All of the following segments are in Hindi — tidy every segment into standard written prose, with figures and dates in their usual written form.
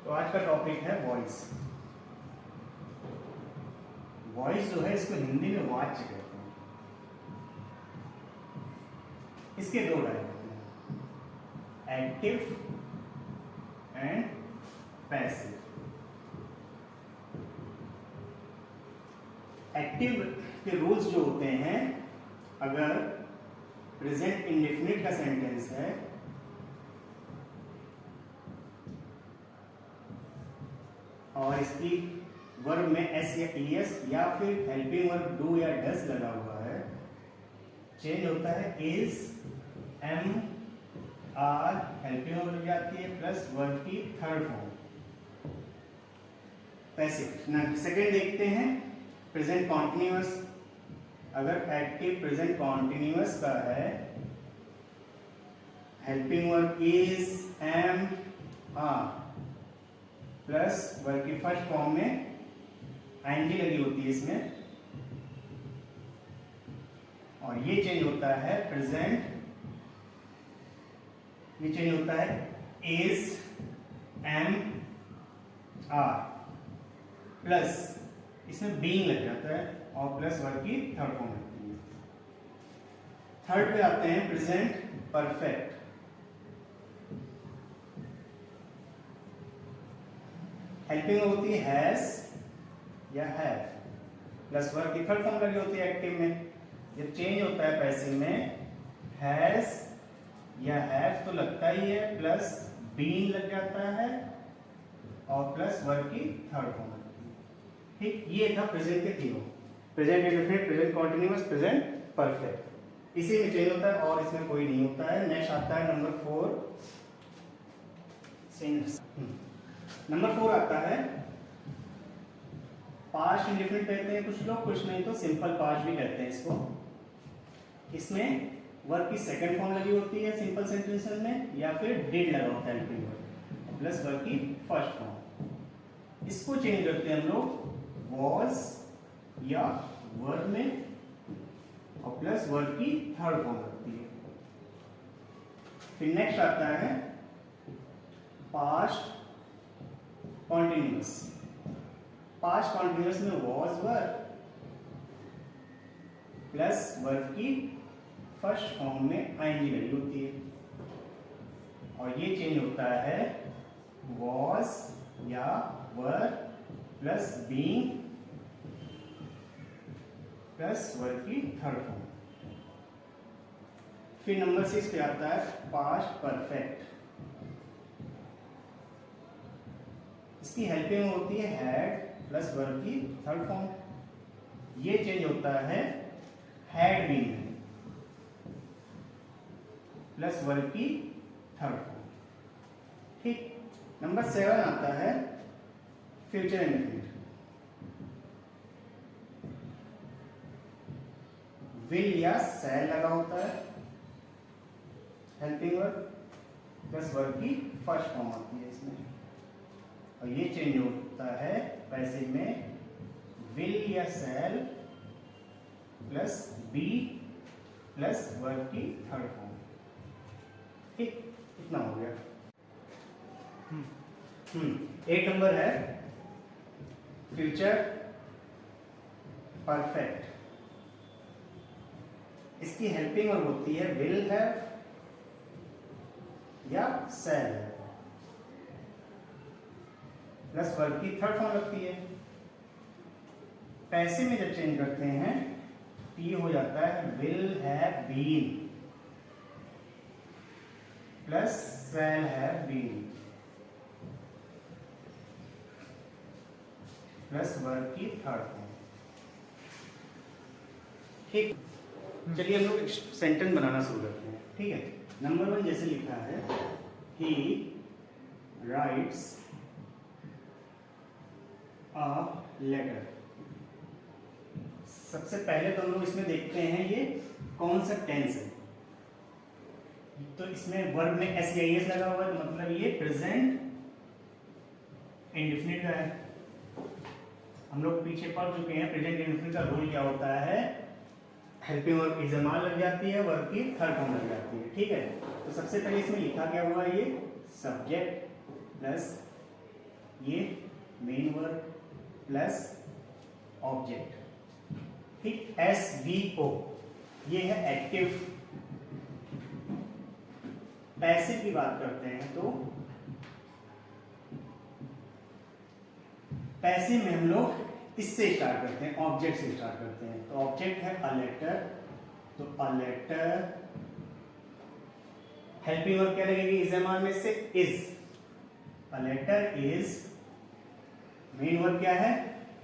तो आज का टॉपिक है वॉइस। वॉइस जो है इसको हिंदी में वाच्य कहते हैं। इसके दो टाइप होते हैं, एक्टिव एंड पैसिव। एक्टिव के रूल्स जो होते हैं, अगर प्रेजेंट इंडेफिनिट का सेंटेंस है और इसकी वर्ब में एस या ईएस या फिर हेल्पिंग वर्ब डू या डस लगा हुआ है, चेंज होता है is, am, are, helping verb लग जाती है प्लस वर्ब की थर्ड फॉर्म पैसिव। सेकेंड देखते हैं प्रेजेंट कॉन्टिन्यूअस। अगर एक्टिव प्रेजेंट कॉन्टिन्यूअस का है, helping verb is, am, are plus verb की फर्स्ट फॉर्म में आईएनजी लगी होती है इसमें, और ये चेंज होता है प्रेजेंट, ये चेंज होता है इज, एम, आर प्लस इसमें बीइंग लग जाता है और प्लस वर्ब की थर्ड फॉर्म लगती है। थर्ड पे आते हैं प्रेजेंट परफेक्ट। हेल्पिंग होती है हैज या हैव प्लस वर्ब की थर्ड फॉर्म लगी होती है एक्टिव में। जब चेंज होता है पैसिव में, हैज या हैव तो लगता ही है प्लस बीइंग लग जाता है और प्लस वर्ब की थर्ड फॉर्म लगती है। ठीक, ये था प्रेजेंट के तीनों, present indefinite, present continuous, present perfect. इसी में चेंज होता है और इसमें कोई नहीं होता है। नेक्स्ट आता है नंबर 4। नंबर 4 आता है पास्ट इंडेफिनिट कहते हैं कुछ लोग, कुछ नहीं तो सिंपल पास्ट भी कहते हैं इसको। इसमें वर्ब की सेकंड फॉर्म लगी होती है सिंपल सेंटेंसेस में, या फिर डिड लगा होता है हेल्पिंग वर्ब प्लस वर्ब की फर्स्ट फॉर्म। इसको चेंज करते हैं हम लोग वॉज या वर्ब में और प्लस वर्ब की थर्ड फॉर्म लगती है। फिर नेक्स्ट आता है पास्ट कॉन्टिन्यूअस। पास्ट कॉन्टिन्यूअस में वॉज वर्ब प्लस वर्ब की फर्स्ट फॉर्म में आईएनजी लगी होती है, और ये चेंज होता है वॉज या verb plus being plus verb की थर्ड फॉर्म। फिर नंबर 6 पे आता है पास्ट परफेक्ट। इसकी हेल्पिंग होती है हैड प्लस वर्ब की थर्ड फॉर्म। ये चेंज होता है हैड बीन प्लस वर्ब की थर्ड फॉर्म। ठीक, नंबर 7 आता है फ्यूचर इंडेफिनिट। विल या शैल लगा होता है, हेल्पिंग वर्ब प्लस वर्ब की फर्स्ट फॉर्म आती है इसमें, और ये चेंज होता है पैसिव में विल या shall plus be plus verb की थर्ड फॉर्म। ठीक, इतना हो गया। 8 नंबर है फ्यूचर परफेक्ट। इसकी हेल्पिंग वर्ब होती है विल हैव या शैल हैव प्लस वर्ब की थर्ड फॉर्म लगती है। पैसिव में जब चेंज करते हैं तो ये हो जाता है will have been plus shall have been plus verb की थर्ड फॉर्म। ठीक, चलिए हम लोग एक सेंटेंस बनाना शुरू करते हैं। ठीक है, नंबर 1 जैसे लिखा है ही राइट्स अ लेटर। सबसे पहले तो हम लोग इसमें देखते हैं ये कौन सा टेंस है। तो इसमें वर्ब में एस या एस लगा हुआ है, तो मतलब ये प्रेजेंट इंडेफिनिट का है। हम लोग पीछे पढ़ चुके हैं प्रेजेंट इंडेफिनिट का रूल क्या होता है, हेल्पिंग वर्ब इज एम लग जाती है, वर्ब की थर्ड फॉर्म लग जाती है। ठीक है, तो सबसे पहले इसमें लिखा क्या हुआ है, ये सब्जेक्ट प्लस ये मेन वर्ब प्लस ऑब्जेक्ट, ठीक। SVO ये है एक्टिव। पैसिव की बात करते हैं तो पैसिव में हम लोग इससे स्टार्ट करते हैं, ऑब्जेक्ट से स्टार्ट करते हैं। तो ऑब्जेक्ट है अ लेटर, तो अ लेटर हेल्पिंग वर्ब क्या लगेगी इज एम आर में से is. A letter is, main verb क्या है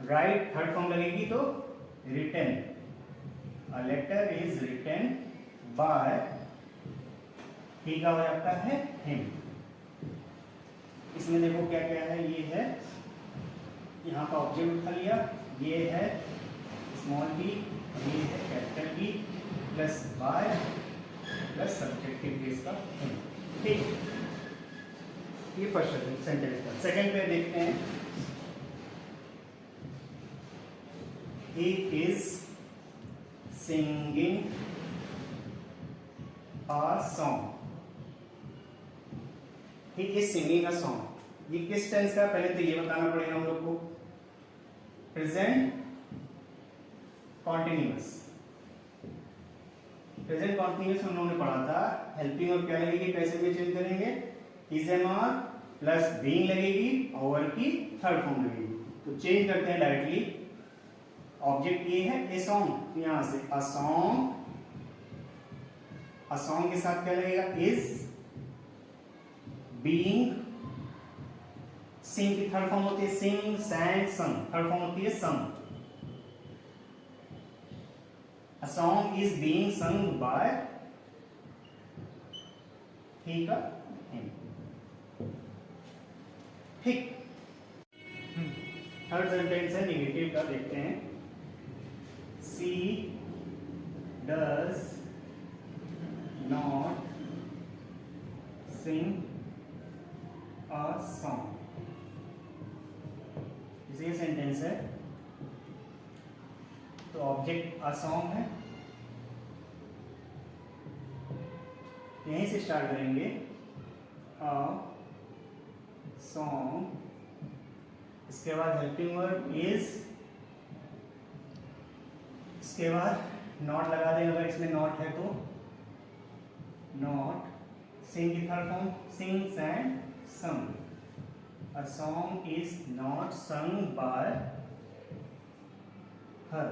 राइट, थर्ड फॉर्म लगेगी तो written. A letter is written by, he का हो जाता है हिम। इसमें देखो क्या क्या है, ये है यहाँ का ऑब्जेक्ट उठा लिया, ये है स्मॉल बी, ये है capital B plus by plus subjective case का हिम, ठीक। ये फर्स्ट सेंटेंस का। सेकंड पे देखते हैं, he is singing a song। he is singing a song, ये किस टेंस का, पहले तो ये बताना पड़ेगा हम लोग को। प्रेजेंट कॉन्टिन्यूअस, प्रेजेंट कॉन्टिन्यूअस हम लोगों ने पढ़ा था। हेल्पिंग वर्ब क्या लगेगी, कैसे भी चेंज करेंगे, is am are plus being लगेगी और वर्ब की थर्ड फॉर्म लगेगी। तो चेंज करते हैं डायरेक्टली। ऑब्जेक्ट ये है ए सॉन्ग, यहां से अ सॉन्ग, अ सॉन्ग के साथ क्या लगेगा इज, बीइंग, सिंग की थर्ड फॉर्म होती है सिंग, सैंग, संग, थर्ड फॉर्म होती है sung. A song is being sung by he का हिम, ठीक। थर्ड सेंटेंस है नेगेटिव का, देखते हैं। She does not sing a song, ये सेंटेंस है। तो ऑब्जेक्ट अ सॉन्ग है, यहीं से स्टार्ट करेंगे। अ सॉन्ग, इसके बाद हेल्पिंग वर्ब इज, इसके बाद नॉट लगा दें अगर इसमें नॉट है तो, नॉट, सिंग की थर्ड फॉर्म सिंग्स एंड संग। A song is not sung by हर,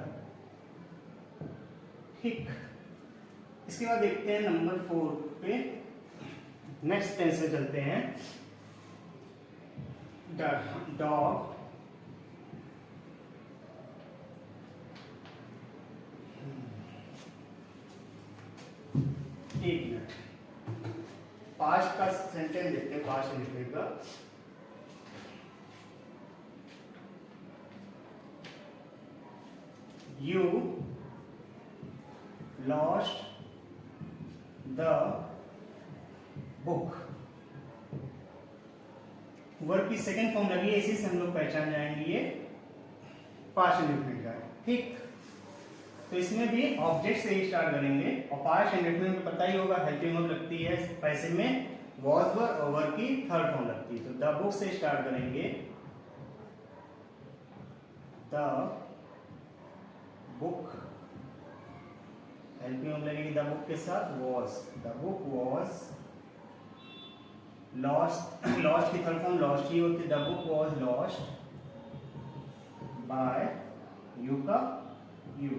ठीक। इसके बाद देखते हैं नंबर 4 पे, नेक्स्ट टेंस में चलते हैं। डॉग एक मिनट, पास्ट का सेंटेंस देखते हैं, पास्ट इंडिफिनिट का। You lost the book, verb की सेकंड फॉर्म लगी है, इसी से हम लोग पहचान जाएंगे ये पास्ट इंडिफिनिट का है, ठीक। तो इसमें भी ऑब्जेक्ट से ही स्टार्ट करेंगे, और पास्ट इंडेफिनिट में पता ही होगा हेल्पिंग वर्ब लगती है, पैसिव में वॉज वर्ब और वर्ब की थर्ड फॉर्म लगती है। तो द बुक से स्टार्ट करेंगे, द बुक, हेल्पिंग वर्ब लगेगी द बुक के साथ was, the book was lost, lost की थर्ड फॉर्म लॉस्ट ही होती है। The book was lost by you का you,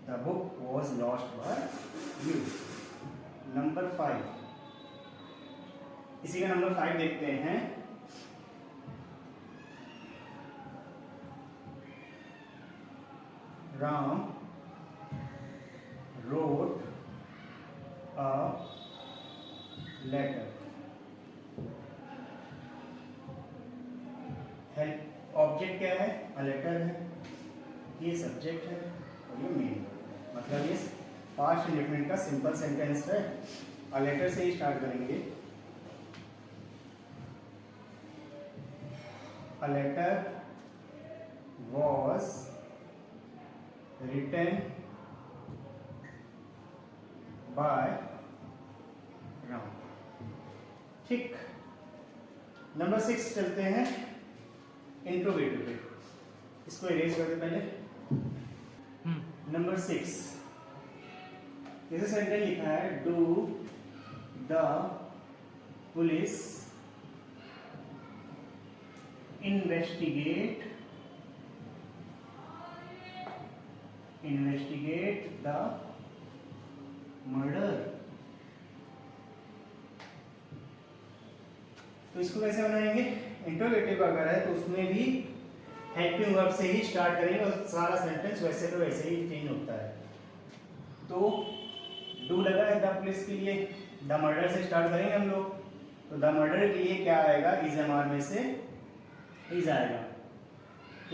The book was lost by you। Number 5, इसी का नंबर 5 देखते हैं। Ram wrote a letter, help object क्या है, अ लेटर है, ये सब्जेक्ट है और ये मेन, मतलब ये पास्ट इंडेफिनिट का सिंपल सेंटेंस है। अ लेटर से ही स्टार्ट करेंगे। A letter was written by Ram, ठीक। नंबर 6 चलते हैं इंट्रोगेटिव पे। इसको इरेज कर दे पहले। नंबर 6 जैसे सेंटेंस लिखा है, do the police investigate the murder. तो इसको कैसे बनाएंगे? इंट्रोगेटिव अगर है तो उसमें भी हेल्पिंग वर्ब से ही स्टार्ट करेंगे और सारा सेंटेंस वैसे तो वैसे ही चेंज होता है। तो डू लगा है द पुलिस के लिए, द मर्डर से स्टार्ट करेंगे हम लोग। तो द मर्डर के लिए क्या आएगा? इज एम आर में से इज आएगा।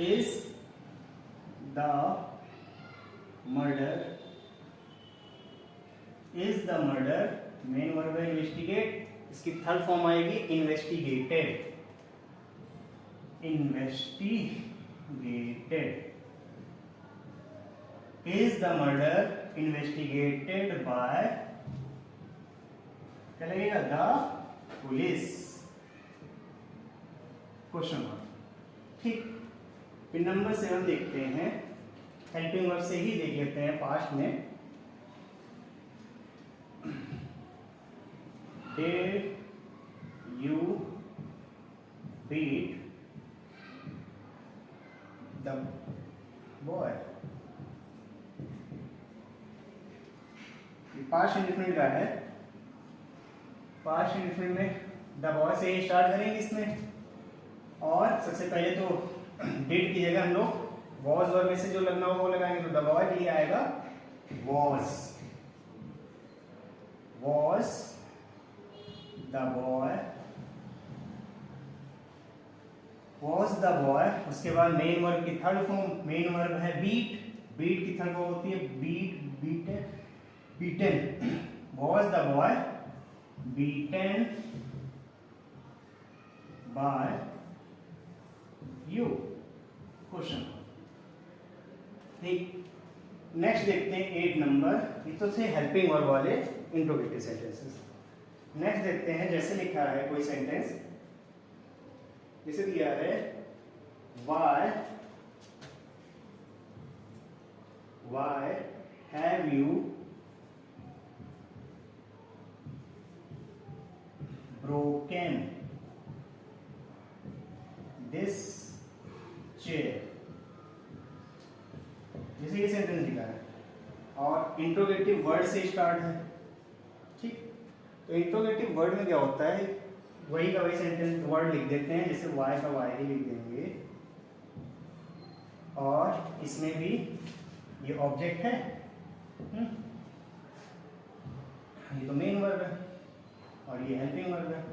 Is the murder, is the murder main verb है इन्वेस्टिगेट, इसकी थर्ड फॉर्म आएगी investigated. Is the murder investigated by, क्या लगेगा? The police, question mark. ठीक, फिर नंबर 7 देखते हैं, हेल्पिंग वर्ब से ही देख लेते हैं पास्ट में। Did you beat the boy? Past indefinite का है। पास्ट इंडेफिनिट में द बॉय से ही स्टार्ट करेंगे इसमें, और सबसे पहले तो डिड की जगह हम लोग वॉज वर्ब में से जो लगना होगा वो लगाएंगे। तो द बॉय के लिए आएगा वॉज द बॉय। उसके बाद मेन वर्ब की थर्ड फॉर्म, मेन वर्ब है बीट, बीट की थर्ड फॉर्म होती है beaten. Was the boy beaten by you, question. ठीक, नेक्स्ट देखते हैं 8 नंबर। ये तो थे हेल्पिंग वर्ब वाले इंट्रोगेटिव सेंटेंसेस। नेक्स्ट देखते हैं, जैसे लिखा है कोई सेंटेंस, जैसे दिया है why have you broken this chair. जैसे ये सेंटेंस लिखा है और इंट्रोगेटिव वर्ड से स्टार्ट है। ठीक, तो इंट्रोगेटिव वर्ड में क्या होता है, वही का वही सेंटेंस वर्ड लिख देते हैं, जैसे वाई का वाई ही लिख देंगे, और इसमें भी ये ऑब्जेक्ट है, ये तो मेन वर्ब है और ये हेल्पिंग वर्ब है,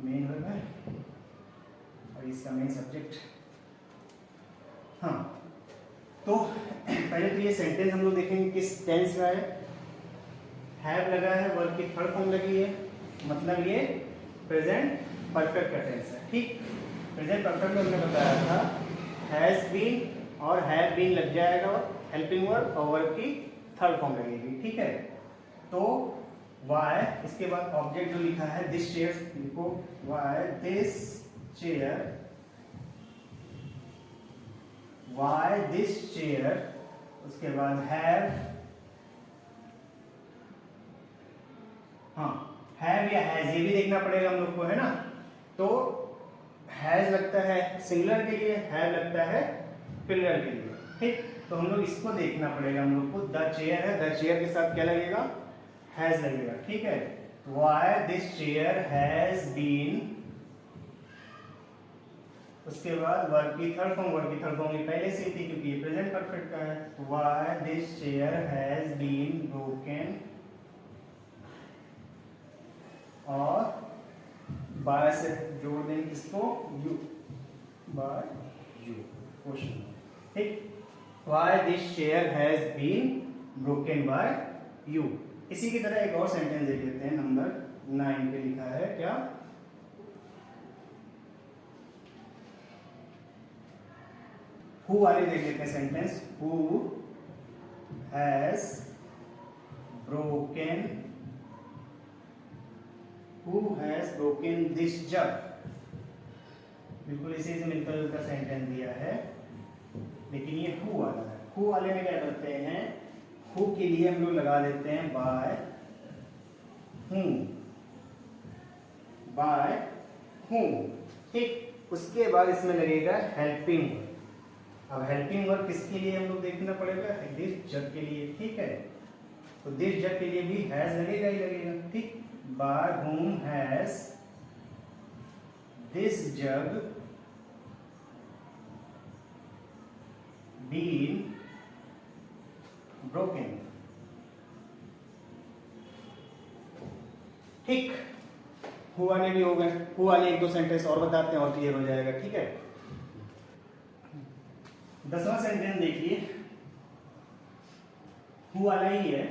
मेन वर्ब है और इसका मेन सब्जेक्ट। हाँ, तो पहले तो ये सेंटेंस हम लोग देखेंगे किस टेंस का है। हैव लगा है, वर्ब की थर्ड फॉर्म लगी है, मतलब ये प्रेजेंट परफेक्ट का टेंस है। ठीक, प्रेजेंट परफेक्ट में हमने बताया था हैज बीन और हैव बीन लग जाएगा और हेल्पिंग वर्ब और वर्ब की थर्ड फॉर्म लगेगी। ठीक है, तो वाई, इसके बाद ऑब्जेक्ट जो लिखा है दिस चेयर लिखो, why this chair, why this chair. उसके बाद हैव, हाँ हैव या हैज ये भी देखना पड़ेगा हम लोग को, है ना। तो हैज लगता है सिंगुलर के लिए, हैव लगता है प्लूरल के लिए। ठीक, तो हम लोग इसको देखना पड़ेगा हम लोग को। द चेयर है, द चेयर के साथ क्या लगेगा? हैज लगेगा। ठीक है, why this chair has been, उसके बाद वर्ब की थर्ड फॉर्म, वर्ब की थर्ड फॉर्म ये पहले से थी क्योंकि ये प्रेजेंट परफेक्ट का है। Why this chair has been broken, और बाय से जोड़ देंगे किसको? You, by you, question. ठीक, why this chair has been broken by you. इसी की तरह एक और सेंटेंस देख लेते हैं, नंबर 9 पे लिखा है क्या? हु वाले देख लेते हैं sentence. Who has broken Who has broken this jug? बिल्कुल इसी से मिलता जुलता सेंटेंस दिया है, लेकिन ये who वाला है। who वाले में क्या करते हैं, who के लिए हम लोग लगा देते हैं by whom, by whom, ठीक। उसके बाद इसमें लगेगा हेल्पिंग वर्ब। अब हेल्पिंग वर्ब किसके लिए हम लोग देखना पड़ेगा, दिस जग के लिए, ठीक है। तो दिस जग के लिए भी हैज लगेगा ही लगेगा, ठीक। By whom has this jug been broken, ठीक। हु वाले भी हो गए, हु वाले एक दो सेंटेंस और बताते हैं और क्लियर हो जाएगा, ठीक है। 10वां सेंटेंस देखिए, हु वाला ही है।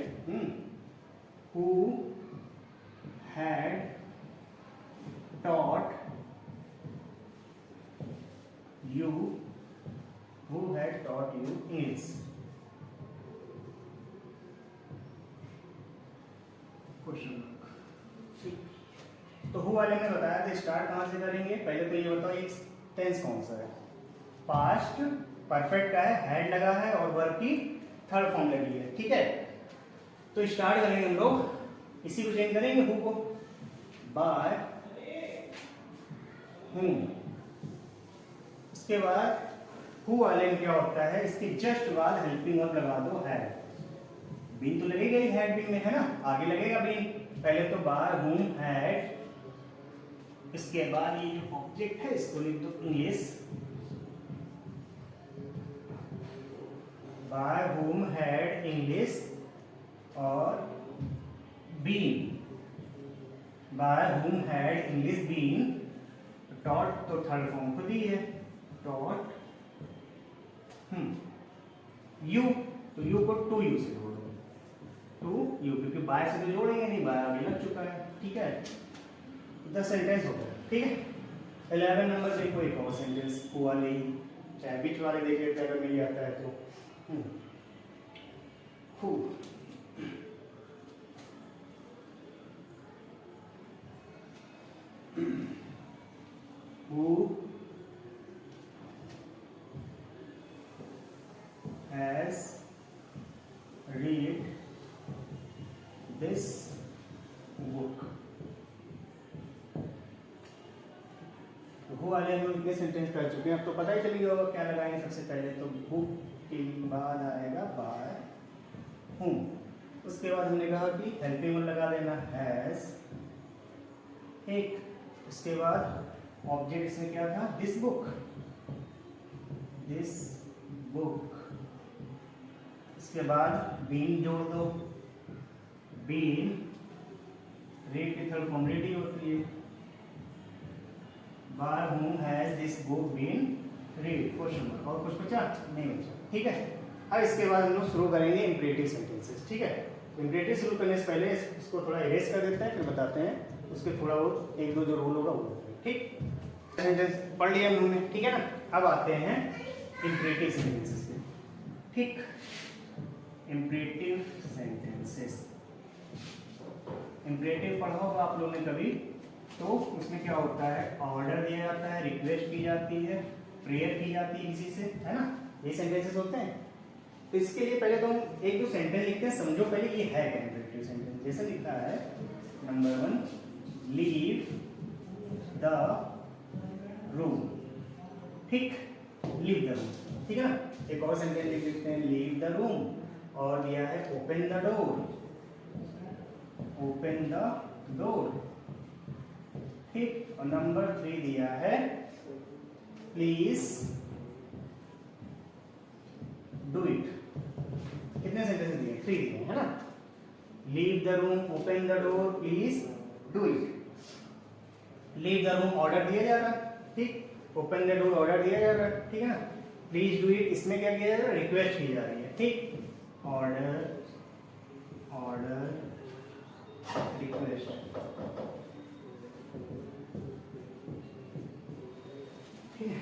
Who had taught you, who had taught you English? Question mark. तो हु वाले में बताया था स्टार्ट कहां से करेंगे, पहले तो ये बताओ एक टेंस कौन सा है, पास्ट परफेक्ट का है, हैड लगा है और वर्ब की थर्ड फॉर्म लगी है, ठीक है। तो स्टार्ट करेंगे हम लोग, इसी को चेंज करेंगे हु को, बाय whom। उसके बाद हु वाले में क्या होता है, इसके जस्ट बाद हेल्पिंग वर्ब लगा दो हैड। बीन तो लगेगा ही हैड बीन में, है ना, आगे लगेगा बीन। पहले तो बाय whom हैड, इसके बाद ये जो ऑब्जेक्ट है इसको लिख दो English, by whom had English, और been, by whom had English been taught, तो थर्ड फॉर्म को दी है taught you, तो you को टू यू से जोड़ दो, टू यू, क्योंकि बाय से तो जोड़ेंगे नहीं, बाय आगे लग चुका है, ठीक है। 10 सेंटेंस हो गए, ठीक है। 11 नंबर देखो एक और सेंटेंस, हु वाले ही, चाहे बीच वाले देख लेते हैं अगर मिल जाता है तो। Who who has read this book। Who वाले हम लोग इतने सेंटेंस कर चुके हैं, अब तो पता ही चल गया होगा क्या लगाएंगे। सबसे पहले तो बुक के बाद आएगा बाय whom, उसके बाद हमने कहा कि हेल्पिंग वर्ब लगा देना हैज, एक, उसके बाद ऑब्जेक्ट इसमें क्या था, दिस बुक, दिस बुक। इसके बाद बीन जोड़ दो, बीन रीड की थर्ड फॉर्म रेडी होती है, by whom has this book been read, question mark. और कुछ बचा नहीं बचा, ठीक है। अब इसके बाद हम लोग शुरू करेंगे इंपरेटिव सेंटेंसेस, ठीक है। इंपरेटिव शुरू करने से पहले इसको थोड़ा इरेज कर देते हैं, फिर बताते हैं उसके थोड़ा बहुत एक दो जो रूल होगा वो, ठीक। सेंटेंस पढ़ लिया हमने, ठीक है ना। अब आते हैं इंपरेटिव सेंटेंसेस पे, ठीक। इंपरेटिव सेंटेंसेस, इंपरेटिव पढ़ा होगा आप लोगों ने कभी, तो उसमें क्या होता है, ऑर्डर दिया जाता है, रिक्वेस्ट की जाती है, प्रेयर की जाती है किसी से, है ना, ये सेंटेंसेस होते हैं। तो इसके लिए पहले तो हम एक दो सेंटेंस लिखते हैं, समझो पहले ये है क्या इंपरेटिव सेंटेंस। जैसे लिखा है नंबर 1, लीव द रूम, ठीक, लीव द रूम, ठीक है ना। एक और सेंटेंस लिख लेते हैं, लीव द रूम, और दिया है open the door, open the door, ठीक। और नंबर 3 दिया है प्लीज डू इट। कितने सेंटेंस दिए, 3 दिए, है ना। Leave the room, open the door, please do it. Leave the room order दिया जा रहा है, ठीक। ओपन द डोर ऑर्डर दिया जा रहा है, ठीक है ना। प्लीज डू इट, इसमें क्या किया जा रहा है, रिक्वेस्ट की जा रही है, ठीक। ऑर्डर, ऑर्डर, रिक्वेस्ट, ठीक है।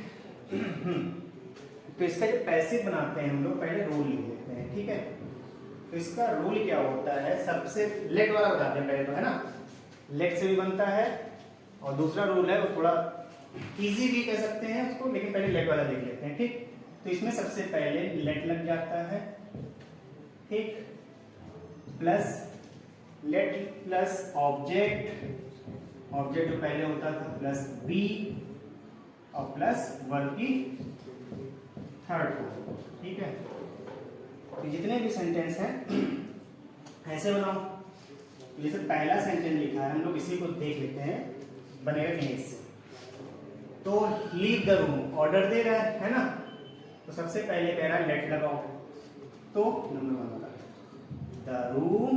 तो इसका जो पैसिव बनाते हैं हम लोग, पहले रूल लिख लेते हैं, ठीक है। तो इसका रूल क्या होता है, सबसे लेट वाला बताते हैं पहले तो, है ना। लेट से भी बनता है, और दूसरा रूल है वो थोड़ा इजी भी कह सकते हैं उसको, लेकिन पहले लेट वाला देख लेते हैं। ठीक, तो इसमें सबसे पहले लेट लग जाता है, ठीक, plus late plus object, object जो पहले होता था प्लस बी, और प्लस वर्ब की थर्ड फॉर्म। ठीक है, तो जितने भी सेंटेंस हैं ऐसे बनाओ। जैसे पहला सेंटेंस लिखा है, हम लोग इसी को देख लेते हैं बनेगा कि नहीं इससे। तो लीव द रूम ऑर्डर दे रहा है ना, तो सबसे पहले कह रहा है लेट लगाओ, तो नंबर 1 लगा द रूम,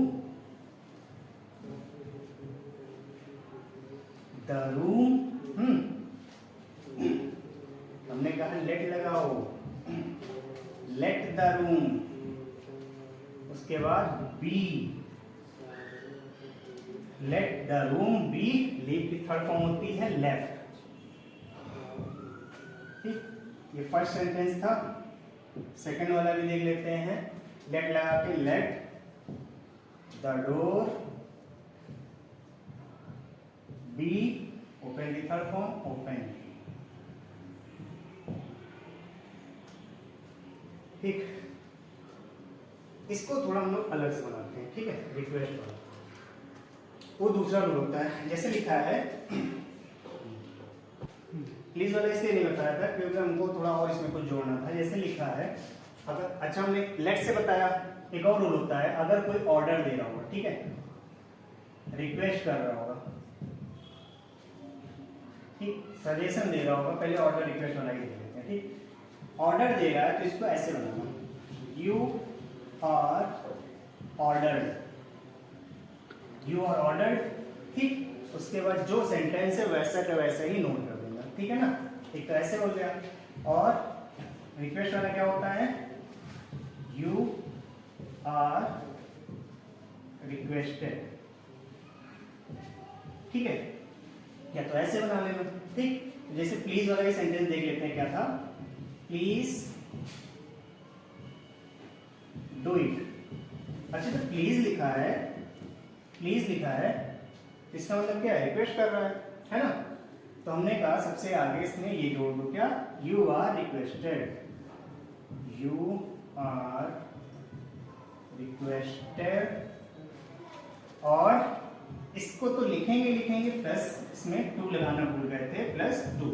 हमने कहा लेट लगाओ, लेट द रूम, उसके बाद be, let the room be, leave की थर्ड फॉर्म होती है लेफ्ट। ठीक, ये फर्स्ट सेंटेंस था। सेकंड वाला भी देख लेते हैं, लेट लगा के let the door be, open की थर्ड फॉर्म ओपन। ठीक, इसको थोड़ा हम लोग अलग से बनाते हैं। ठीक है, रिक्वेस्ट वाला वो दूसरा रूल होता है। जैसे लिखा है, प्लीज वाला इसलिए नहीं बताया था क्योंकि हमको थोड़ा और इसमें कुछ जोड़ना था। जैसे लिखा है, अगर अच्छा हमने लेट से बताया, एक और रूल होता है, अगर कोई ऑर्डर दे रहा होगा, ठीक है, रिक्वेस्ट कर रहा होगा, ठीक, सजेशन दे रहा होगा, पहले ऑर्डर रिक्वेस्ट वाला ही दे देते हैं। ठीक, ऑर्डर दे रहा है तो इसको ऐसे बनाना, you are ordered, you are ordered. ठीक, उसके बाद जो सेंटेंस है वैसा का वैसा ही नोट कर देंगे। ठीक है ना, एक तो ऐसे हो गया। और रिक्वेस्ट वाला क्या होता है, यू आर रिक्वेस्टेड। ठीक है, या तो ऐसे बना लेना। ठीक, जैसे प्लीज वाला सेंटेंस देख लेते हैं, क्या था, प्लीज डू इट। अच्छा, तो प्लीज लिखा है, प्लीज लिखा है, इसका मतलब क्या है, रिक्वेस्ट कर रहा है ना। तो हमने कहा सबसे आगे इसमें ये जोड़ दो, क्या, you are requested, you are requested. और इसको तो लिखेंगे प्लस इसमें 2 लगाना भूल गए थे, प्लस 2,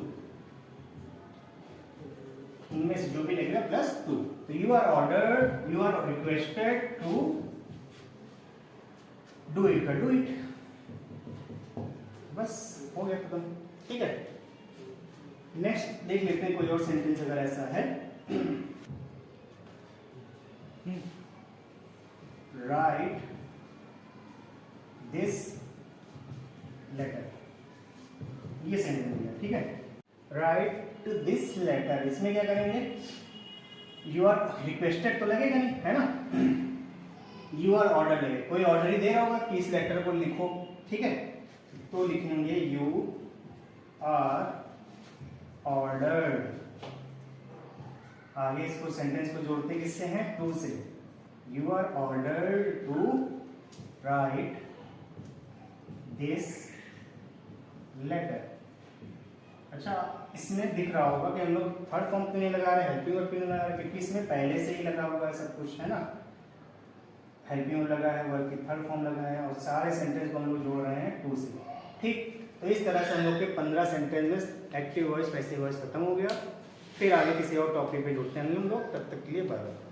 इनमें से जो भी लगेगा प्लस 2। तो you are ordered, you are requested to do it का डू इट, बस हो गया खत्म। ठीक है, नेक्स्ट देख लेते हैं कोई और सेंटेंस अगर ऐसा है। राइट दिस लेटर, ये सेंटेंस है। ठीक है, राइट टू दिस लेटर, इसमें क्या करेंगे, यू आर रिक्वेस्टेड तो लगेगा नहीं, है ना, यू आर ऑर्डर लगेगा, कोई ऑर्डर ही दे रहा होगा कि इस लेटर को लिखो। ठीक है, तो लिखेंगे यू आर ऑर्डर्ड, आगे इसको सेंटेंस को जोड़ते किससे हैं, टू से, you are ordered to write this letter. अच्छा, इसमें दिख रहा होगा कि हम लोग थर्ड फॉर्म क्यों नहीं लगा रहे, हेल्पिंग वर्ब क्यों नहीं लगा रहे, क्योंकि इसमें पहले से ही लगा हुआ है सब कुछ, है ना, हेल्पिंग वर्ब लगा है, वर्ब की थर्ड फॉर्म लगा है, और सारे सेंटेंस को हम लोग जोड़ रहे हैं टू से। ठीक, तो इस तरह से हम लोग के 15 सेंटेंस में एक्टिव वॉइस पैसिव वॉइस खत्म हो गया। फिर आगे किसी और टॉपिक पे जुड़ते हैं हम लोग, तब तक के लिए बाय बाय।